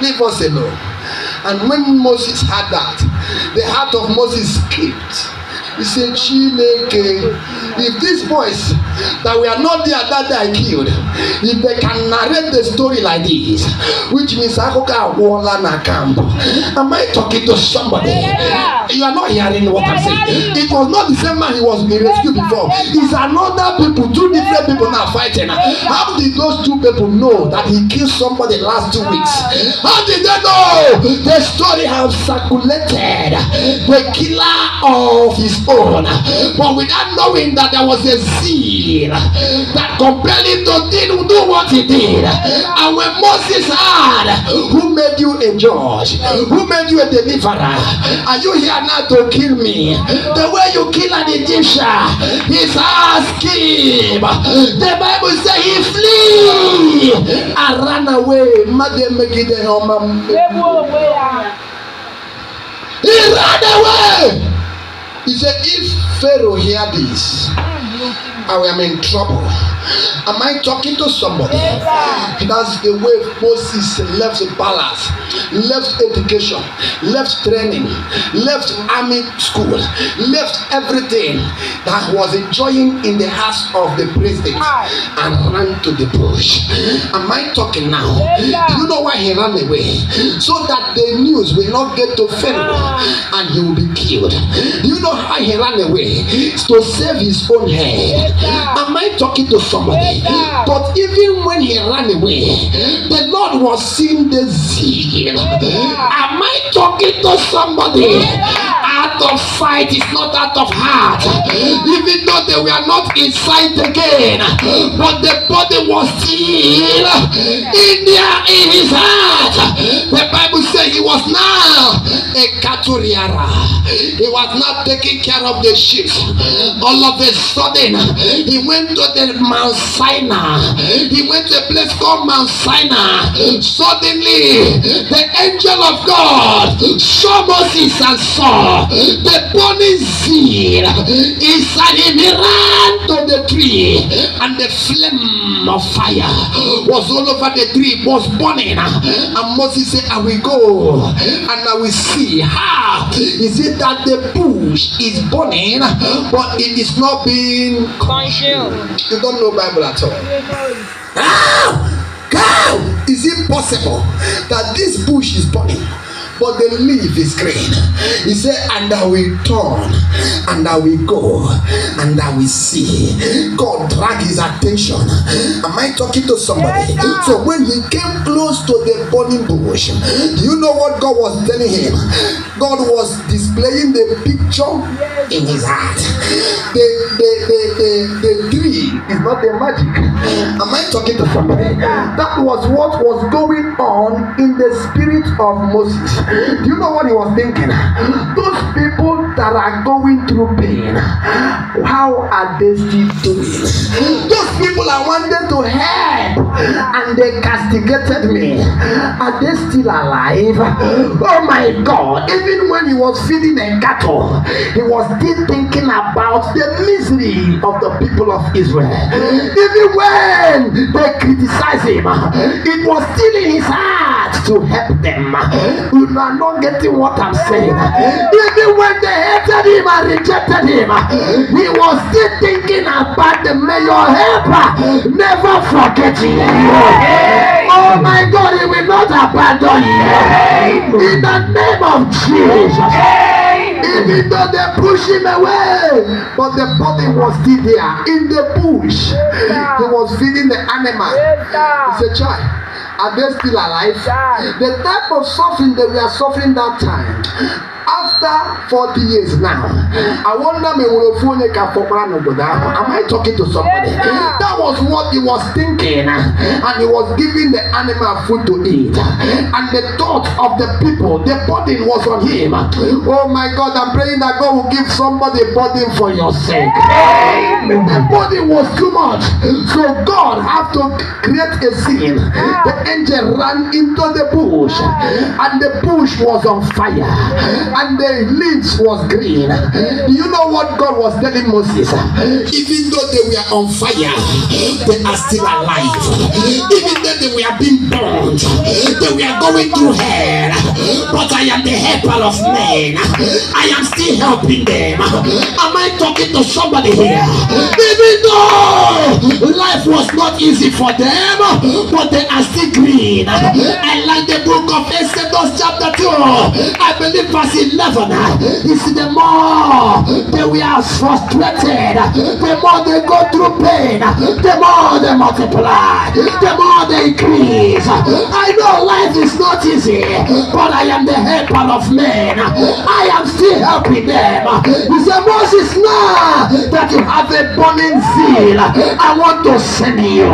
Leave us alone. And when Moses had that, the heart of Moses skipped. He said, Chineke, if these boys that we are not there that day killed, if they can narrate the story like this, which means Akoka Walla na camp. Am I talking to somebody? You are not hearing what I'm saying. It was not the same man he was being rescued before. It's another people, two different people now fighting. How did those two people know that he killed somebody last 2 weeks? How did they know? The story has circulated. The killer of his own, but without knowing that there was a zeal that compelled him to do what he did. And when Moses had, who made you a judge? Who made you a deliverer? Are you here now to kill me? The way you kill an Egyptian, he's asking. The Bible says he flee and ran away. He ran away. He said, if Pharaoh hear this, I am in trouble. Am I talking to somebody? That's the way Moses left the palace, left education, left training, left army school, left everything that was enjoying in the house of the president and ran to the bush. Am I talking now? Do you know why he ran away? So that the news will not get to Pharaoh and he will be killed. Do you know how he ran away? To save his own head. Am I talking to somebody? But even when he ran away, the Lord was seeing the zeal. Am I talking to somebody? Out of sight is not out of heart. Even though they were not in sight again, but the body was still in his heart. The Bible says he was now a caturiara. He was not taking care of the sheep. All of a sudden, he went to the Mount Sinai. He went to a place called Mount Sinai. Suddenly, the angel of God saw Moses and saw the burning zeal inside him. He ran to the tree, and the flame of fire was all over the tree. It was burning. And Moses said, I will go and I will see how is it that the bush is burning, but it is not being consumed. You don't know Bible at all. How is it possible that this bush is burning, but the leaf is green? He said, and I will turn, and I will go, and I will see. God dragged his attention. Am I talking to somebody? So when he came close to the burning bush, do you know what God was telling him? God was displaying the picture in his heart. The tree is not the magic. Am I talking to somebody? That was what was going on in the spirit of Moses. Do you know what he was thinking? Those people that are going through pain, how are they still doing? Those people I wanted to help and they castigated me, are they still alive? Oh my God. Even when he was feeding a cattle, he was still thinking about the misery of the people of Israel. Even when they criticized him, it was still in his heart to help them. You are not getting what I'm saying. Even when they hated him and rejected him, he was still thinking about the mayor helper. Never forget you. Oh my God, he will not abandon you. In the name of Jesus. Even though they pushed him away, but the body was still there in the bush. He was feeding the animal. He said, child, are they still alive? The type of suffering that we are suffering that time, after 40 years now, I wonder am I talking to somebody? That was what he was thinking, and he was giving the animal food to eat, and the thought of the people, the burden was on him. Oh my God, I'm praying that God will give somebody a burden for your sake. The burden was too much, so God had to create a scene. The angel ran into the bush, and the bush was on fire. and the leaves was green. Do you know what God was telling Moses? Even though they were on fire, they are still alive. Even though they were being burned, they were going through hell, but I am the helper of men. I am still helping them. Am I talking to somebody here? Even though life was not easy for them, but they are still green. I like the book of Exodus chapter 2. I believe verse 11. You see, the more they were frustrated, the more they go through pain, the more they multiply, the more they increase. I know life is not easy, but I am the helper of men. I am still helping them. He said, Moses, now that you have a burning zeal, I want to send you.